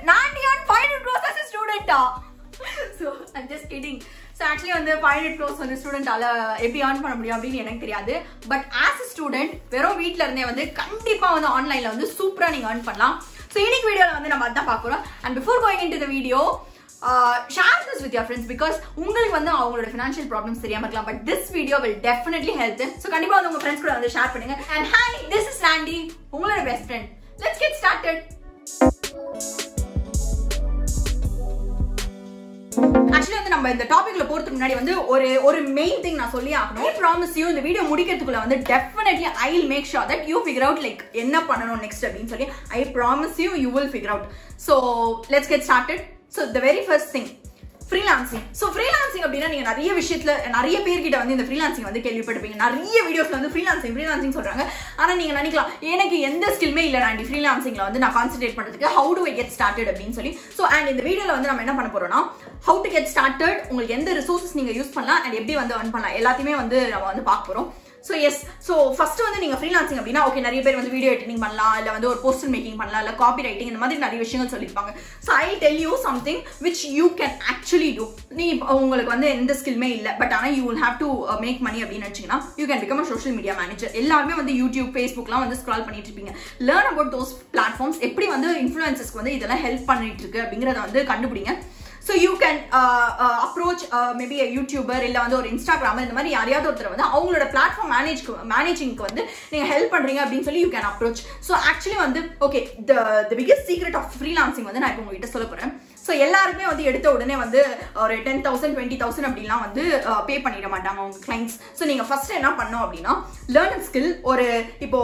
Nandi on 500 crores as a student. So I'm just kidding. So actually வந்து 500 crores வந்து ஸ்டூடெண்டால எப்படி earn பண்ண முடியும் அப்படின்னு எனக்கு தெரியாது. But as a student வெறும் வீட்ல இருந்தே வந்து கண்டிப்பா வந்து ஆன்லைன்ல வந்து சூப்பரா நீங்க earn பண்ணலாம். So இன்னைக்கு வீடியோல வந்து நம்ம அதான் பார்க்க போறோம். And before going into the video, share this with your friends because உங்களுக்கு வந்து அவங்களோட financial problems தெரியாம இருக்கலாம். But this video will definitely help them. So கண்டிப்பா வந்து உங்க friends கூட வந்து ஷேர் பண்ணுங்க. And hi, this is Nandi, உங்களோட best friend. Let's get started. Actually வந்து நம்ம இந்த டாபிக்ல போறதுக்கு முன்னாடி வந்து ஒரு மெயின் திங் நான் சொல்லி ஆகணும். I promise you இந்த வீடியோ முடிக்கிறதுக்குள்ள வந்து definitely I will make sure that you figure out like என்ன பண்ணனும் next அப்படினு சொல்லி I promise you will figure out. So let's get started. So the very first thing, freelancing. So freelancing அப்படினா நீங்க நிறைய விஷயத்துல நிறைய பேர் கிட்ட வந்து இந்த freelancing வந்து கேள்விப்பட்டிருப்பீங்க. நிறைய வீடியோஸ்ல வந்து freelancing சொல்றாங்க. ஆனா நீங்க நினைக்கலாம் எனக்கு எந்த ஸ்கில்மே இல்ல நான் freelancingல வந்து நான் கான்சென்ட்ரேட் பண்றதுக்கு how do I get started அப்படினு சொல்லி. So and இந்த வீடியோல வந்து நம்ம என்ன பண்ண போறோம்னா how to get started, உங்களுக்கு எந்த ரிசோர்சஸ் நீங்க யூஸ் பண்ணலாம் and எப்படி வந்து earn பண்ணலாம் எல்லாத்தையுமே வந்து நம்ம வந்து பார்க்க போறோம். So yes, so first வந்து நீங்க freelancing அப்படினா ஓகே நிறைய பேர் வந்து வீடியோ எடிட்டிங் பண்ணலாம் இல்ல வந்து ஒரு போஸ்டர் மேக்கிங் பண்ணலாம் இல்ல காப்பி ரைட்டிங் இந்த மாதிரி நிறைய விஷயங்கள் சொல்லிருப்பாங்க. So I'll tell you something which you can actually do. நீ உங்களுக்கு வந்து எந்த ஸ்கில்மே இல்ல பட் ஆனா you will have to make money அப்படினு நினைச்சீங்கன்னா you can become a social media manager. எல்லாரும் வந்து YouTube, Facebookலாம் வந்து ஸ்க்ரால் பண்ணிட்டு இருப்பீங்க. Learn about those platforms, எப்படி வந்து இன்ஃப்ளூயன்சர்ஸ்க்கு வந்து இதெல்லாம் ஹெல்ப் பண்ணிட்டு இருக்கு அப்படிங்கறத வந்து கண்டுபிடிங்க. So you can approach maybe a YouTuber இல்ல வந்து ஒரு Instagrammer இந்த மாதிரி யாரையாவது ஒருத்தர் வந்து அவங்களோட பிளாட்ஃபார்ம் மேனேஜிங்க்கு வந்து நீங்க ஹெல்ப் பண்றீங்க அப்படின்னு சொல்லி you can approach. So actually வந்து okay, the biggest secret of freelancing வந்து நான் இப்போ உங்ககிட்ட சொல்ல போறேன். So எல்லாருமே வந்து எடுத்த உடனே வந்து ஒரு 10,000 20,000 அப்படிலாம் வந்து பே பண்ணிட மாட்டாங்க உங்க கிளைண்ட்ஸ். ஸோ நீங்க ஃபர்ஸ்ட் என்ன பண்ணோம் அப்படின்னா லேர்ன் ஸ்கில். ஒரு இப்போ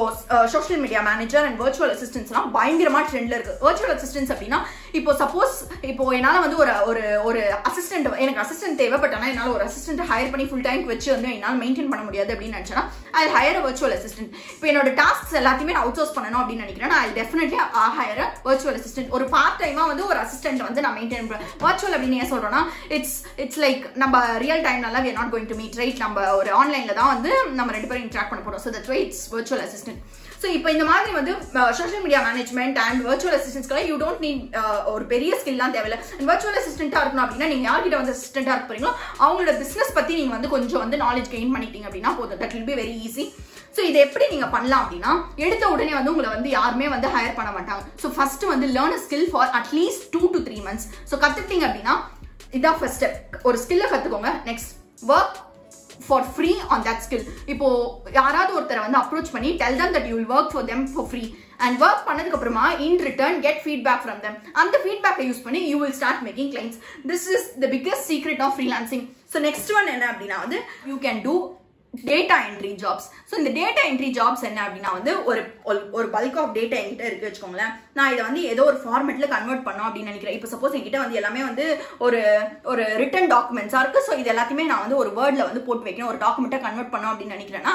social media manager and virtual அசிஸ்டன்ஸ்லாம் பயங்கரமா ட்ரெண்ட்ல இருக்கு. வர்ச்சுவல் அசிஸ்டன்ஸ் அப்படின்னா இப்போ சப்போஸ் இப்போ என்னால வந்து ஒரு அசிஸ்டன்ட் எனக்கு அசிஸ்டன்ட் தேவை பட் ஆனால் என்னால் ஒரு அசிஸ்டன்ட் ஹையர் பண்ணி ஃபுல் டைம் வச்சு வந்து என்னால் மெயின்டைன் பண்ண முடியாது அப்படின்னு நினைச்சேன்னா ஐ ஹையர் வர்ச்சுவல் அசிஸ்டன்ட். இப்போ என்னோட டாஸ்க்ஸ் எல்லாத்தையுமே நான் அவுட் சோர்ஸ் பண்ணணும் அப்படின்னு நினைக்கிறேன். I definitely higher virtual assistant. ஒரு பார்ட் டைமா வந்து ஒரு அசிஸ்டன்ட் வந்து நான் மெயின்டைன் பண்ணுறேன். வர்ச்சுவல் அப்படின்னு ஏன் சொல்றோம்னா இட்ஸ் லைக் நம்ம real டைம்னால we are not going to meet, right? நம்ம ஒரு ஆன்லைன்ல தான் வந்து நம்ம ரெண்டு பேரும் இன்டராக்ட் பண்ண போறோம். So that's why it's virtual assistant. So இப்போ இந்த மாதிரி வந்து social media management and virtual அசிஸ்டன்ஸ்க்கு யூ டோன்ட் நீட் ஒரு பெரிய ஸ்கில்லாம் தேவையில்லை. அண்ட் வர்ச்சுவல் அசிஸ்டன்ட்டா இருக்கணும் அப்படின்னா நீங்க யார்கிட்ட வந்து அசிஸ்டன்ட்டா இருக்க போறீங்களோ அவங்களோட பிசினஸ் பத்தி நீங்க வந்து கொஞ்சம் வந்து நாலேஜ் கெயின் பண்ணிட்டீங்க அப்படின்னா போதும். That will be very easy. So இதை எப்படி நீங்க பண்ணலாம் அப்படின்னா எடுத்த உடனே வந்து உங்களை வந்து யாருமே வந்து ஹையர் பண்ண மாட்டாங்க. ஸோ ஃபர்ஸ்ட் வந்து learn a skill for at least 2 to 3 months. So கத்துக்கிட்டீங்க அப்படின்னா இதான் ஃபர்ஸ்ட் ஸ்டெப். ஒரு ஸ்கில்லை கத்துக்கோங்க. Next work for free on that skill. இப்போ யாராவது ஒருத்தரை வந்து அப்ரோச் பண்ணி tell them that you will work for them for free and work பண்ணதுக்கு அப்புறமா in return get feedback from them. அந்த feedback யூஸ் பண்ணி you will start making clients. This is the biggest secret of freelancing. So next one என்ன அப்படின்னா வந்து you can do data entry jobs. So இந்த data entry jobs என்ன அப்படின்னா வந்து ஒரு பல்க் ஆஃப் டேட்டா என்கிட்ட இருக்கு வச்சுக்கோங்களேன். நான் இதை வந்து ஏதோ ஒரு ஃபார்மேட்ல கன்வெர்ட் பண்ணோம் அப்படின்னு நினைக்கிறேன். இப்போ சப்போஸ் என்கிட்ட வந்து எல்லாமே வந்து ஒரு ரிட்டன் டாக்குமெண்ட்ஸா இருக்கு. ஸோ இது எல்லாத்தையுமே நான் வந்து ஒரு வேர்ட்ல வந்து போட்டு வைக்கணும். ஒரு டாக்குமெண்ட்டை கன்வெர்ட் பண்ணோம் அப்படின்னு நினைக்கிறேன்னா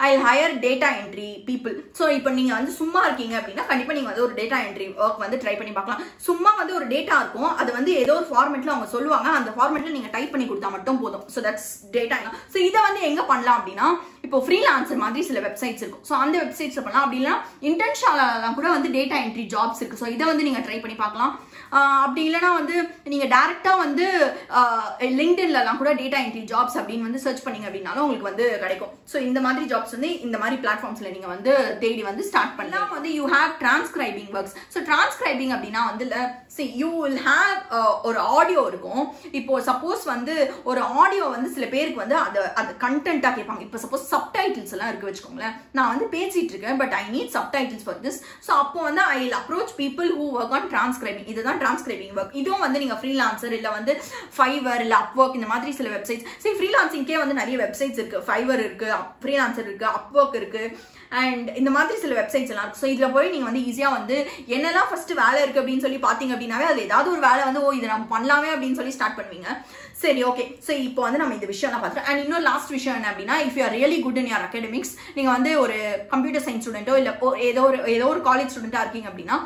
I hire data entry people. So இப்போ நீங்க வந்து சும்மா இருக்கீங்க அப்படின்னா கண்டிப்பா நீங்க வந்து ஒரு டேட்டா என்ட்ரி ஒர்க் வந்து ட்ரை பண்ணி பார்க்கலாம். சும்மா வந்து ஒரு டேட்டா இருக்கும், அது வந்து ஏதோ ஒரு ஃபார்மேட்ல அவங்க சொல்லுவாங்க, அந்த ஃபார்மேட்ல நீங்க டைப் பண்ணி கொடுத்தா மட்டும் போதும். So that's data. ஸோ இதை வந்து எங்க பண்ணலாம் அப்படின்னா இப்போ ஃப்ரீலான்சர் மாதிரி சில வெப்சைட்ஸ் இருக்கும். ஸோ அந்த வெப்சைட்ஸ்ல பண்ணலாம். அப்படி இல்லைன்னா இன்டர்ன்ஷிப்லாம் கூட வந்து டேட்டா என்ட்ரி ஜாப்ஸ் இருக்கு. ஸோ இதை வந்து நீங்க ட்ரை பண்ணி பார்க்கலாம். அப்படி இல்லைன்னா வந்து நீங்க டைரக்டா வந்து லிங்க்டின்லாம் கூட டேட்டா என்ட்ரி ஜாப்ஸ் அப்படின்னு வந்து சர்ச் பண்ணீங்க அப்படின்னாலும் உங்களுக்கு வந்து கிடைக்கும். ஸோ இந்த மாதிரி ஜாப்ஸ் வந்து இந்த மாதிரி பிளாட்ஃபார்ம்ஸ்ல நீங்க வந்து தேடி வந்து ஸ்டார்ட் பண்ணலாம். வந்து you have transcribing works. So transcribing அப்படின்னா வந்து யூ வில் ஹேவ் ஒரு ஆடியோ இருக்கும். இப்போ சப்போஸ் வந்து ஒரு ஆடியோ வந்து சில பேருக்கு வந்து அது கண்டென்ட்டா கேட்பாங்க. இப்போ சப்போஸ் சப்டைட்டில்ஸ் எல்லாம் இருக்கு வச்சுக்கோங்களேன். நான் வந்து பேசிட்டு இருக்கேன் but I need subtitles for this. So அப்போ வந்து I will approach people who work on transcribing. இதுதான் டிரான்ஸ்கிரைபிங் ஒர்க். இதுவும் வந்து நீங்க ஃப்ரீலான்சர் இல்ல வந்து ஃபைவர் இல்ல அப்வொர்க் இந்த மாதிரி சில வெப்சைட்ஸ். சரி ஃப்ரீலான்சிங்க்கே வந்து நிறைய வெப்சைட்ஸ் இருக்கு. ஃபைவர் இருக்கு, ஃப்ரீலான்சர் இருக்கு, அப்வொர்க் இருக்கு அண்ட் இந்த மாதிரி சில வெப்சைட்ஸ் எல்லாம் இருக்கு. ஸோ இதுல போய் நீங்க வந்து ஈஸியா வந்து என்னெல்லாம் ஃபர்ஸ்ட் வேலை இருக்கு அப்படின்னு சொல்லி பாத்தீங்க அப்படின்னாவே அது ஏதாவது ஒரு வேலை வந்து இதை நம்ம பண்ணலாமே அப்படின்னு சொல்லி ஸ்டார்ட் பண்ணுவீங்க. சரி ஓகே. ஸோ இப்போ வந்து நம்ம இந்த விஷயம் பார்த்துட்டோம். அண்ட் இன்னொரு லாஸ்ட் விஷயம் என்ன அப்படின்னா if you are really good in your academics, நீங்க வந்து ஒரு கம்ப்யூட்டர் சயின்ஸ் ஸ்டூடெண்டோ இல்ல ஏதோ ஒரு காலேஜ் ஸ்டூடெண்டா இருக்கீங்க அப்படின்னா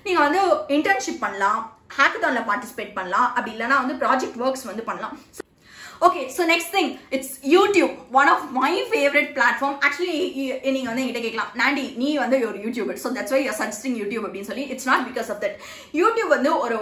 நீங்க வந்து இன்டர்ன்ஷிப் பண்ணலாம், ஹேக்கத்தான்ல பார்ட்டிசிபேட் பண்ணலாம், அப்படி இல்லைன்னா வந்து ப்ராஜெக்ட் ஒர்க்ஸ் வந்து பண்ணலாம். Okay, so next thing, it's YouTube, one of my favorite platform. Actually, நீங்க வந்து என்கிட்ட கேட்கலாம், நாண்டி நீ வந்து ஒரு YouTuber, so that's why you're suggesting YouTube அப்படின்னு சொல்லி. It's not because of that. YouTube வந்து ஒரு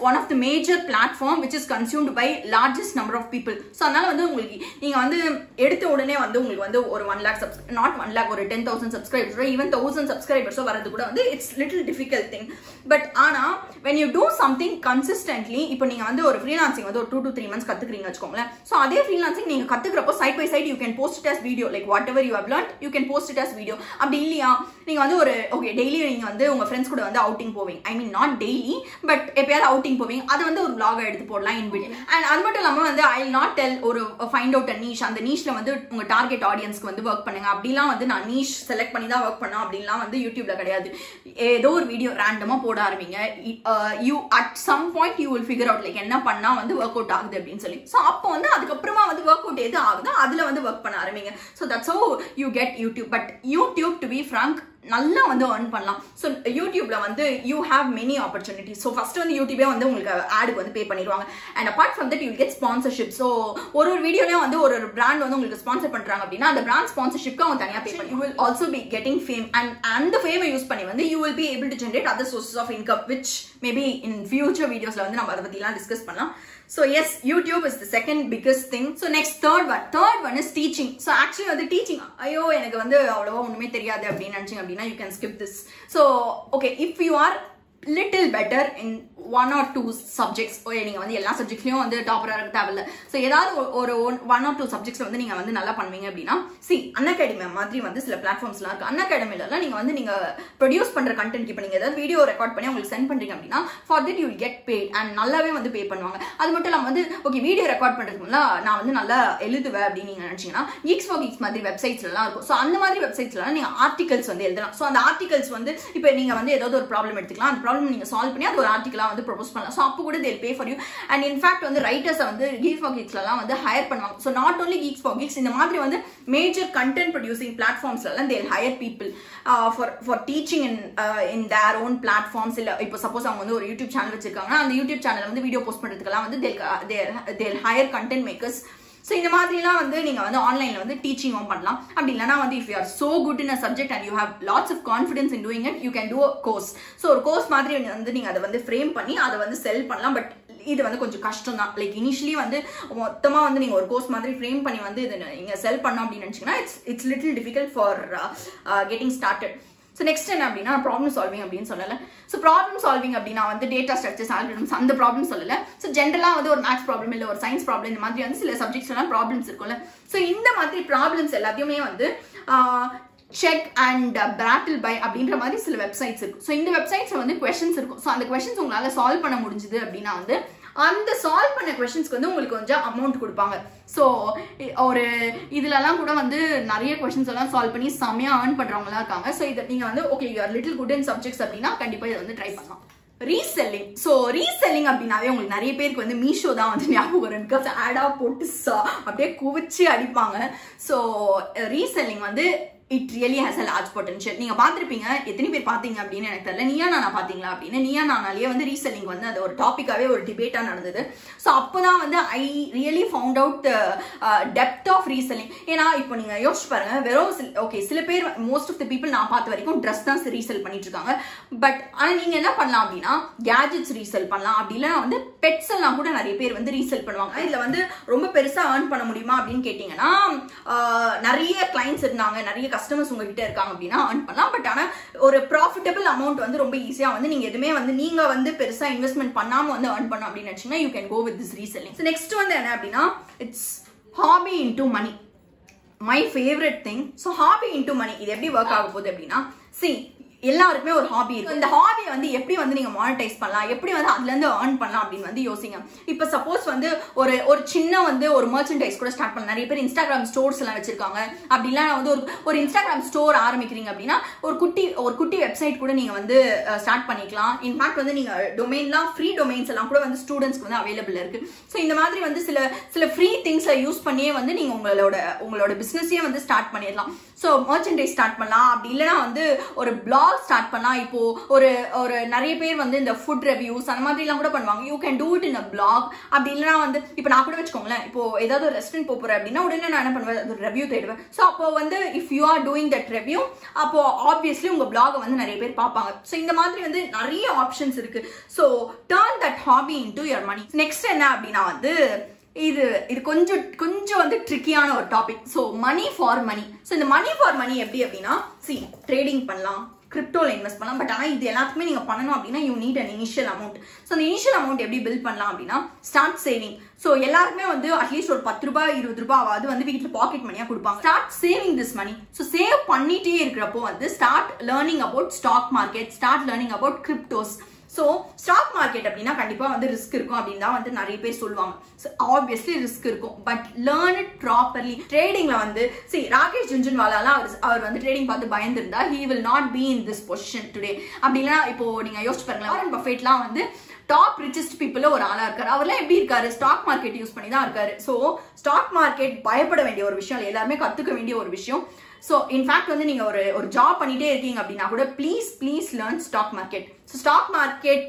one of the major platform which is consumed by largest number of people. So அதனால வந்து உங்களுக்கு நீங்க வந்து எடுத்த உடனே வந்து உங்களுக்கு வந்து ஒரு 1 lakh not 1 lakh ஒரு 10,000 subscribers or even 1,000 subscribers வரது கூட வந்து it's little difficult thing. But ஆனா when you do something consistently, இப்போ நீங்க வந்து ஒரு freelancing வந்து ஒரு 2 to 3 months கத்துக்கிறீங்க வச்சுக்கோங்க. So அதே freelancing நீங்க கத்துக்கிறப்போ side by side you can post it as video, like whatever you have learned you can post it as video. அப்படி இல்லையா நீங்க வந்து ஒரு okay daily நீங்க வந்து உங்க friends கூட வந்து outing போவீங்க, I mean not daily but எப்பயாவது outing போவீங்க, அது வந்து ஒரு vlog எடுத்து போடலாம் in video. And அது மட்டும் இல்லாம வந்து I will not tell ஒரு find out a niche, அந்த nicheல வந்து உங்க target audienceக்கு வந்து work பண்ணுங்க அப்படிலாம் வந்து நான் niche select பண்ணி தான் work பண்ணனும் அப்படிலாம் வந்து YouTubeல கிடையாது. ஏதோ ஒரு வீடியோ ரேண்டமா போட ஆரம்பிங்க, you at some point you will figure out like என்ன பண்ணா வந்து work out ஆகுது அப்படினு சொல்லி. So அப்போ வந்து அதுக்கு அப்புறமா வந்து work out எது ஆகுதோ அதுல வந்து work பண்ண ஆரம்பிங்க. So that's how you get YouTube. But YouTube, to be frank, நல்லா வந்து earn பண்ணலாம். So YouTubeல வந்து you have many opportunities. So first வந்து YouTube வந்து உங்களுக்கு ஆடுக்கு வந்து பே பண்ணிடுவாங்க. And apart from that you will get sponsorship. So ஒரு வீடியோலயே வந்து ஒரு brand வந்து உங்களுக்கு ஸ்பான்சர் பண்றாங்க அப்படினா அந்த brand sponsorshipக்கு அவங்க தனியா பே பண்ணி. You will also be getting fame, and the fame use பண்ணி வந்து you will be able to generate other sources of income, which maybe in future videosல வந்து நம்ம அத பத்திலாம் டிஸ்கஸ் பண்ணலாம். So yes, YouTube is the second biggest thing. So next third one is teaching. So actually வந்து teaching ஐயோ எனக்கு வந்து அவ்வளவா ஒண்ணுமே தெரியாது அப்படி நினைச்சீங்க அப்படினா you can skip this. So okay, if you are little better in 1 or 2 subjects, நீங்க வந்து எல்லா சப்ஜெக்ட்லயும் வந்து டாப்பரா இருக்க தேவையில்ல. சோ ஏதாவது ஒரு 1 or 2 சப்ஜெக்ட்ஸ்ல வந்து நீங்க வந்து நல்லா பண்ணுவீங்க அப்படினா see Unacademy மாதிரி வந்து சில பிளாட்ஃபார்ம்ஸ்லாம் இருக்கு. Unacademyல நீங்க வந்து நீங்க ப்ரொடியூஸ் பண்ற கண்டென்ட் இப்போ நீங்க ஏதாவது வீடியோ ரெக்கார்ட் பண்ணி உங்களுக்கு சென்ட் பண்றீங்க அப்படினா for that you will get paid and நல்லாவே வந்து பே பண்ணுவாங்க. அது மட்டும் இல்லாம வந்து ஓகே வீடியோ ரெக்கார்ட் பண்றதுக்கு முன்ன நான் வந்து நல்லா எழுதுவேன் அப்படி நீங்க நினைச்சீங்கன்னா Geeks for Geeks மாதிரி வெப்சைட்ஸ்ல எல்லாம் இருக்கும். சோ அந்த மாதிரி வெப்சைட்ஸ்ல நீங்க ஆர்டிகல்ஸ் வந்து எழுதலாம். சோ அந்த ஆர்டிகல்ஸ் வந்து இப்போ நீங்க வந்து ஏதாவது ஒரு ப்ராப்ளம் எடுத்துக்கலாம், அந்த ப்ராப்ளம் நீங்க சால்வ் பண்ணி அது ஒரு ஆர்டிகலா வந்து ப்ரொபோஸ் பண்ணலாம். சோ அப்போ கூட they'll pay for you. And in fact வந்து ரைட்டர்ஸ் வந்து Geeks for Geeks எல்லாம் வந்து ஹையர் பண்ணுவாங்க. So not only Geeks for Geeks, இந்த மாதிரி வந்து major content producing platforms எல்லாம் they'll hire people for teaching in their own platforms. இல்ல இப்போ சப்போஸ் அவங்க வந்து ஒரு YouTube சேனல் வச்சிருக்காங்கன்னா அந்த YouTube சேனல்ல வந்து வீடியோ போஸ்ட் பண்றதுக்கெல்லாம் வந்து they'll hire content makers. So இந்த மாதிரிலாம் வந்து நீங்க வந்து ஆன்லைன்ல வந்து டீச்சிங்கும் பண்ணலாம். அப்படி இல்லனா வந்து if you are so good in a subject and you have lots of confidence in doing it, you can do a course. So ஒரு கோர்ஸ் மாதிரி வந்து நீங்க அதை வந்து ஃப்ரேம் பண்ணி அதை வந்து செல் பண்ணலாம். பட் இது வந்து கொஞ்சம் கஷ்டம் தான். லைக் இனிஷியலி வந்து மொத்தமா வந்து நீங்க ஒரு கோர்ஸ் மாதிரி ஃப்ரேம் பண்ணி வந்து இதை நீங்க செல் பண்ணணும் அப்படின்னு நினைச்சீங்கன்னா it's little difficult for getting started. So next என்ன அப்படின்னா ப்ராப்ளம் சால்விங் அப்படின்னு சொல்லல. ஸோ ப்ராப்ளம் சால்விங் அப்படின்னா வந்து டேட்டா ஸ்ட்ரக்சர்ஸ் ஆல்கரிதம்ஸ் அந்த ப்ராப்ளம் சொல்லல. ஸோ ஜென்ரலாக வந்து ஒரு மேத்ஸ் ப்ராப்ளம் இல்லை ஒரு சயின்ஸ் ப்ராப்ளம் இந்த மாதிரி வந்து சில சப்ஜெக்ட்ஸ் எல்லாம் ப்ராப்ளம்ஸ் இருக்கும்ல. ஸோ இந்த மாதிரி ப்ராப்ளம்ஸ் எல்லாத்தையுமே வந்து செக் அண்ட் பேட்டில் பை அப்படின்ற மாதிரி சில வெப்சைட்ஸ் இருக்கும். ஸோ இந்த வெப்சைட்ஸ்ல வந்து கொஸ்டின்ஸ் இருக்கும். ஸோ அந்த கொஸ்டின்ஸ் உங்களால சால்வ் பண்ண முடிஞ்சுது அப்படின்னா வந்து அந்த சால்வ் பண்ண கொஸ்டின்ஸ்க்கு வந்து உங்களுக்கு கொஞ்சம் அமௌண்ட் கொடுப்பாங்க. ஸோ ஒரு இதுலலாம் கூட வந்து நிறைய கொஸ்டின்ஸ் எல்லாம் சால்வ் பண்ணி செம்மையா ஏர்ன் பண்றவங்களா இருக்காங்க. ஸோ இதை நீங்க வந்து okay you are little good in subjects அப்படின்னா கண்டிப்பா இதை வந்து ட்ரை பண்ணலாம். ரீசெல்லிங். ஸோ ரீசெல்லிங் அப்படின்னாவே உங்களுக்கு நிறைய பேருக்கு வந்து மீஷோ தான் வந்து ஞாபகம் வரும். பிகாஸ் ஆடா போட்டு அப்படியே குவிச்சு அடிப்பாங்க. ஸோ ரீசெல்லிங் வந்து it really has a large potential. நீங்க பாத்திருப்பீங்க, எத்தனை பேர் பாத்தீங்க அப்படின்னு எனக்கு தெரியல. நீயா நானா பாத்தீங்களா அப்படின்னு. நீயா நானாலேயே வந்து ரீசெல்லிங் வந்து அது ஒரு டாபிக்காவே ஒரு டிபேட்டா நடந்தது. ஸோ அப்போதான் வந்து I really found out the depth of reselling. ஏன்னா இப்போ நீங்க யோசிச்சு பாருங்க, வெறும் ஓகே சில பேர் மோஸ்ட் ஆஃப் த பீப்புள் நான் பார்த்த வரைக்கும் ட்ரெஸ் தான் ரீசெல் பண்ணிட்டு இருக்காங்க. பட் ஆனா நீங்க என்ன பண்ணலாம் அப்படின்னா கேஜெட்ஸ் ரீசெல் பண்ணலாம். அப்படி இல்லைன்னா வந்து பெட்ஸ் எல்லாம் கூட நிறைய பேர் வந்து ரீசெல் பண்ணுவாங்க. இதுல வந்து ரொம்ப பெருசா ஏர்ன் பண்ண முடியுமா அப்படின்னு கேட்டீங்கன்னா நிறைய கிளைண்ட்ஸ் இருந்தாங்க, நிறைய கஸ்டமர்ஸ் உங்ககிட்ட இருக்காங்க அப்படின்னா earn பண்ணலாம். பட் ஆனா ஒரு ப்ராஃபிட்டபிள் அமௌண்ட் வந்து ரொம்ப ஈஸியா வந்து நீங்க எதுவுமே வந்து நீங்க வந்து பெருசா இன்வெஸ்ட்மெண்ட் பண்ணாம வந்து earn பண்ணணும் அப்படின்னு நினைச்சீங்கன்னா you can go with this reselling. So next வந்து என்ன அப்படின்னா it's hobby into money. My favorite thing. So hobby into money இது எப்படி ஒர்க் ஆக போகுது அப்படின்னா see எல்லாருக்குமே ஒரு ஹாபி இருக்கு. இந்த ஹாபி வந்து எப்படி வந்து நீங்க மானிட்டைஸ் பண்ணலாம், எப்படி வந்து அதுல இருந்து earn பண்ணலாம் அப்படின்னு வந்து யோசிங்க. இப்ப சப்போஸ் வந்து ஒரு சின்ன வந்து ஒரு மர்ச்சன்டைஸ் கூட ஸ்டார்ட் பண்ணலாம். நிறைய பேர் இன்ஸ்டாகிராம் ஸ்டோர்ஸ் எல்லாம் வச்சிருக்காங்க. அப்படி இல்ல வந்து ஒரு இன்ஸ்டாகிராம் ஸ்டோர் ஆரம்பிக்கிறீங்க அப்படின்னா ஒரு குட்டி வெப்சைட் கூட நீங்க வந்து ஸ்டார்ட் பண்ணிக்கலாம். இன்ஃபேக்ட் வந்து நீங்க டொமைன்லாம் ஃப்ரீ டொமைன்ஸ் எல்லாம் கூட வந்து ஸ்டூடெண்ட்ஸ்க்கு வந்து அவைலபிள் இருக்கு. ஸோ இந்த மாதிரி வந்து சில ஃப்ரீ திங்ஸை யூஸ் பண்ணியே வந்து நீங்க உங்களோட பிசினஸையே வந்து ஸ்டார்ட் பண்ணிடலாம். ஸோ மர்ச்சன்டைஸ் ஸ்டார்ட் பண்ணலாம். அப்படி இல்லைன்னா வந்து ஒரு பிளாக் vlog ஸ்டார்ட் பண்ணா இப்போ ஒரு நிறைய பேர் வந்து இந்த ஃபுட் ரிவ்யூஸ் அந்த மாதிரி எல்லாம் கூட பண்ணுவாங்க. You can do it in a vlog. அப்படி இல்லைனா வந்து இப்போ நான் கூட வச்சுக்கோங்களேன், இப்போ ஏதாவது ஒரு ரெஸ்டாரண்ட் போறேன் அப்படின்னா உடனே நான் என்ன பண்ணுவேன், ஒரு ரிவ்யூ தேடுவேன். ஸோ அப்போ வந்து if you are doing that review, அப்போ ஆப்வியஸ்லி உங்க பிளாகை வந்து நிறைய பேர் பார்ப்பாங்க. ஸோ இந்த மாதிரி வந்து நிறைய ஆப்ஷன்ஸ் இருக்கு. So turn that hobby into your money. Next என்ன அப்படின்னா வந்து இது கொஞ்சம் வந்து ட்ரிக்கியான ஒரு topic. So money for money. So இந்த மணி ஃபார் மணி எப்படி அப்படின்னா, ட்ரேடிங் பண்ணலாம், கிரிப்டோல இன்வெஸ்ட் பண்ணலாம். பட் ஆனால் இது எல்லாத்துக்குமே நீங்க பண்ணணும் அப்படின்னா you need an initial amount. So அந்த இனிஷியல் அமௌண்ட் எப்படி பில்ட் பண்ணலாம் அப்படின்னா, ஸ்டார்ட் சேவிங். ஸோ எல்லாருமே வந்து அட்லீஸ்ட் ஒரு 10 ரூபாய் 20 ரூபாயாவது வந்து வீட்டில் பாக்கெட் மணியா கொடுப்பாங்க. Start saving this money. So save பண்ணிட்டே இருக்கிறப்போ வந்து start learning about stock market, start learning about cryptos. So stock market அப்படின்னா கண்டிப்பா வந்து ரிஸ்க் இருக்கும் அப்படின்னு தான் வந்து நிறைய பேர் சொல்லுவாங்க. ஸோ ஆப்வியஸ்லி ரிஸ்க் இருக்கும், பட் லேர்ன் இட் ப்ராப்பர்லி. ட்ரேடிங்ல வந்து ராகேஷ் ஜுன்ஜுன்வாலாலாம் அவர் வந்து ட்ரேடிங் பார்த்து பயந்துருந்தா he will not be in this position today. அப்படின்னா இப்போ நீங்க யோசிச்சு பாருங்களேன், வாரன் பஃபெட்லாம் வந்து டாப் ரிச்சஸ்ட் பீப்புள்ல ஒரு ஆளா இருக்காரு. அவர்லாம் எப்படி இருக்காரு, ஸ்டாக் மார்க்கெட் யூஸ் பண்ணி தான் இருக்காரு. ஸோ ஸ்டாக் மார்க்கெட் பயப்பட வேண்டிய ஒரு விஷயம், எல்லாருமே கத்துக்க வேண்டிய ஒரு விஷயம். ஸோ இன்ஃபேக்ட் வந்து நீங்க ஒரு ஜாப் பண்ணிட்டே இருக்கீங்க அப்படின்னா கூட please learn stock market. So stock market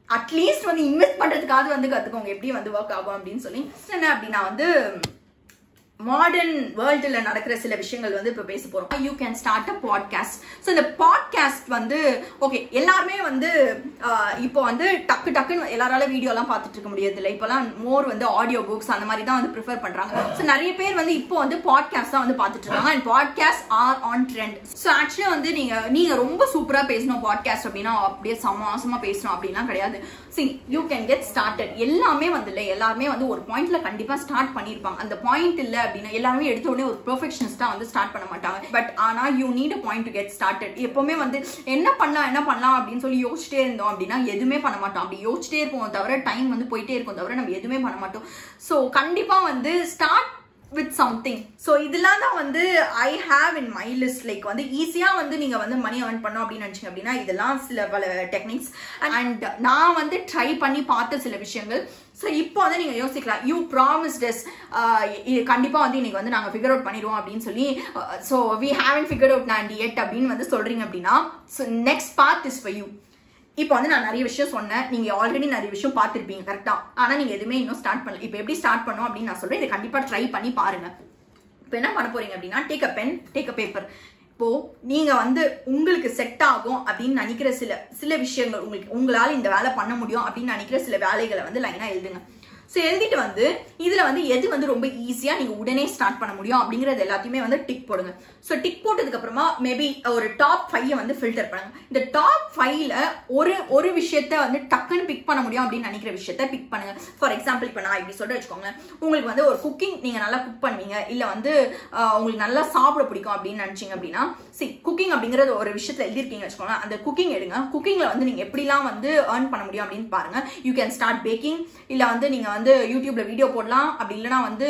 at least வந்து இன்வெஸ்ட் பண்றதுக்காவது வந்து கத்துக்கோங்க எப்படி வந்து ஒர்க் ஆகும் அப்படின்னு சொல்லி. என்ன அப்படின்னா வந்து மாடர்ன் வேர்ல்டுல நடக்கிற சில விஷயங்கள் வந்து இப்ப பேச போறோம். You can start a podcast. So இந்த பாட்காஸ்ட் வந்து ஓகே, எல்லாருமே வந்து இப்போ வந்து டக்குன்னு எல்லாரால வீடியோ எல்லாம் பார்த்துட்டு இருக்க முடியாது இல்லை. இப்பெல்லாம் மோர் வந்து ஆடியோ புக்ஸ் அந்த மாதிரி தான் வந்து ப்ரிஃபர் பண்றாங்க. ஸோ நிறைய பேர் வந்து இப்போ வந்து பாட்காஸ்ட் தான் வந்து பார்த்துட்டு இருக்காங்க. And podcast are on trend. So ஆக்சுவலா வந்து நீங்க ரொம்ப சூப்பரா பேசணும் பாட்காஸ்ட் அப்படின்னா, அப்படியே சமாசமா பேசணும் அப்படின்லாம் கிடையாது. You can get started. எல்லாமே வந்து இல்லை, எல்லாருமே வந்து ஒரு பாயிண்ட்ல கண்டிப்பா ஸ்டார்ட் பண்ணிருப்பாங்க. அந்த பாயிண்ட் இல்ல அப்படின்னா எல்லாருமே எடுத்த உடனே ஒரு பெர்ஃபெக்ஷனிஸ்டா வந்து ஸ்டார்ட் பண்ண மாட்டாங்க. பட் ஆனா you need a point to get started. எப்பவுமே வந்து என்ன பண்ணலாம் அப்படின்னு சொல்லி யோசிச்சிட்டே இருந்தோம் அப்படின்னா எதுவுமே பண்ண மாட்டோம். அப்படி யோசிச்சிட்டே இருப்போம் தவிர டைம் வந்து போயிட்டே இருக்கும் தவிர நம்ம எதுவுமே பண்ண மாட்டோம். ஸோ கண்டிப்பா வந்து ஸ்டார்ட் with something. So இதெல்லாம் தான் வந்து I have in my list. Like வந்து ஈஸியா வந்து நீங்க வந்து மணி ஏர்ன் பண்ணணும் அப்படின்னு நினைச்சீங்க அப்படின்னா இதெல்லாம் சில பல டெக்னிக்ஸ் அண்ட் நான் வந்து ட்ரை பண்ணி பார்த்த சில விஷயங்கள். ஸோ இப்போ வந்து நீங்க யோசிக்கலாம், யூ ப்ராமிஸ்ட் அஸ் இது கண்டிப்பா வந்து இன்னைக்கு வந்து நாங்க ஃபிகர் அவுட் பண்ணிடுவோம் அப்படின்னு சொல்லி. So we haven't figured out yet அப்படின்னு வந்து சொல்றீங்க அப்படின்னா, so next part is for you. இப்போ வந்து நான் நிறைய விஷயம் சொன்னேன், நீங்க ஆல்ரெடி நிறைய விஷயம் பார்த்துருப்பீங்க கரெக்டா. ஆனா நீங்க எதுவுமே இன்னும் ஸ்டார்ட் பண்ணல. இப்போ எப்படி ஸ்டார்ட் பண்ணும் அப்படின்னு நான் சொல்றேன், இதை கண்டிப்பா ட்ரை பண்ணி பாருங்க. இப்போ என்ன பண்ண போறீங்க அப்படின்னா, take a pen, take a paper. இப்போ நீங்க வந்து உங்களுக்கு செட் ஆகும் அப்படின்னு நினைக்கிற சில விஷயங்கள், உங்களால இந்த வேலை பண்ண முடியும் அப்படின்னு நினைக்கிற சில வேலைகளை வந்து லைனா எழுதுங்க. ஸோ எழுதிட்டு வந்து இதுல வந்து எது வந்து ரொம்ப ஈஸியா நீங்க உடனே ஸ்டார்ட் பண்ண முடியும் அப்படிங்கறது எல்லாத்தையுமே வந்து டிக் போடுங்க. ஸோ டிக் போட்டதுக்கு அப்புறமா மேபி ஒரு டாப் 5 வந்து ஃபில்டர் பண்ணுங்க. இந்த டாப் 5ல ஒரு விஷயத்த வந்து டக்குன்னு பிக் பண்ண முடியும் அப்படின்னு நினைக்கிற விஷயத்த பிக் பண்ணுங்க. ஃபார் எக்ஸாம்பிள் இப்போ நான் இப்படி சொல்ல வச்சுக்கோங்க, உங்களுக்கு வந்து ஒரு குக்கிங் நீங்க நல்லா குக் பண்ணுவீங்க, இல்ல வந்து உங்களுக்கு நல்லா சாப்பிட பிடிக்கும் அப்படின்னு நினைச்சீங்க அப்படின்னா, குக்கிங் அப்படிங்கறது ஒரு விஷயத்துல எழுதிருக்கீங்க வச்சுக்கோங்க, அந்த குக்கிங் எடுங்க. குக்கிங்ல வந்து நீங்க எப்படிலாம் வந்து ஏர்ன் பண்ண முடியும் அப்படின்னு பாருங்க. யூ கேன் ஸ்டார்ட் பேக்கிங், இல்ல வந்து நீங்க வந்து யூடியூப்ல வீடியோ போடலாம், அப்படி இல்லைனா வந்து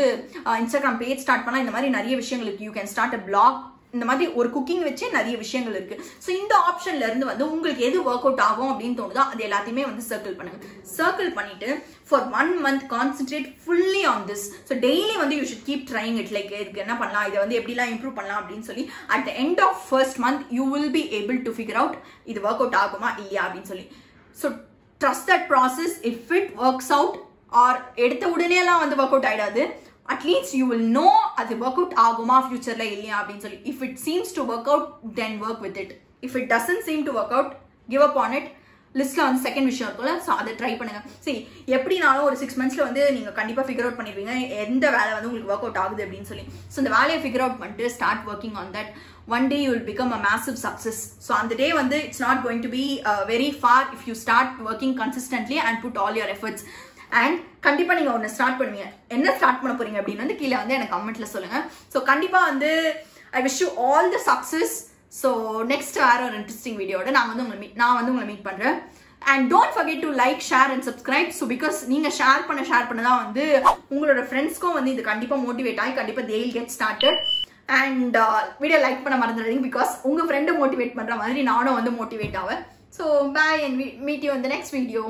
இன்ஸ்டாகிராம் பேஜ் ஸ்டார்ட் பண்ணலாம். இந்த மாதிரி நிறைய விஷயங்களுக்கு you can start a blog. இந்த மாதிரி ஒரு குக்கிங் வச்சே நிறைய விஷயங்கள் இருக்கு. ஸோ இந்த ஆப்ஷன்ல இருந்து வந்து உங்களுக்கு எது ஒர்க் அவுட் ஆகும் அப்படின்னு தோணுதோ அது எல்லாத்தையுமே வந்து சர்க்கிள் பண்ணுங்க. சர்க்கிள் பண்ணிட்டு for 1 month concentrate fully on this. So daily வந்து you should keep trying it. Like இதுக்கு என்ன பண்ணலாம், இதை வந்து எப்படிலாம் இம்ப்ரூவ் பண்ணலாம் அப்படின்னு சொல்லி at the end of first month you will be able to figure out இது ஒர்க் அவுட் ஆகுமா இல்லையா அப்படின்னு சொல்லி. So trust that process. If it works out or எடுத்த உடனே எல்லாம் வந்து ஒர்க் அவுட் ஆயிடாது, அட்லீஸ்ட் யூ வில் நோ அது ஒர்க் அவுட் ஆகுமா ஃபியூச்சர்ல இல்லையா அப்படின்னு சொல்லி. If it seems to work out then work with it. If it doesn't seem to work out give up on it. லிஸ்ட்ல வந்து செகண்ட் விஷயம் இருக்கும்ல, ஸோ அதை ட்ரை பண்ணுங்க. சரி, எப்படினாலும் ஒரு 6 monthsல வந்து நீங்க கண்டிப்பா ஃபிகர் அவுட் பண்ணிருவீங்க எந்த வேலை வந்து உங்களுக்கு ஒர்க் அவுட் ஆகுது அப்படின்னு சொல்லி. ஸோ இந்த வேலையை ஃபிகர் அவுட் பண்ணிட்டு start working on that. One day you will become a massive success. So on the day வந்து it's not going to be very far if you start working consistently and put all your efforts. And கண்டிப்பா நீங்க ஒன்னு start பண்ணுவீங்க. என்ன start பண்ண போறீங்க அப்படின்னு வந்து கீழே வந்து எனக்கு கமெண்ட்ல சொல்லுங்க. ஸோ கண்டிப்பா வந்து I wish you all the success. So next வேற ஒரு இன்ட்ரெஸ்டிங் வீடியோட நான் வந்து உங்களை மீட் பண்றேன். And don't forget to like, share and subscribe. So because நீங்க ஷேர் பண்ண தான் வந்து உங்களோட ஃப்ரெண்ட்ஸ்க்கும் வந்து இது கண்டிப்பா மோட்டிவேட் ஆகி கண்டிப்பா they will get started. And video like பண்ண மறந்துடாதீங்க, பிகாஸ் உங்க ஃப்ரெண்டை மோட்டிவேட் பண்ற மாதிரி நானும் வந்து மோட்டிவேட் ஆவேன். So bye and meet you in the next video.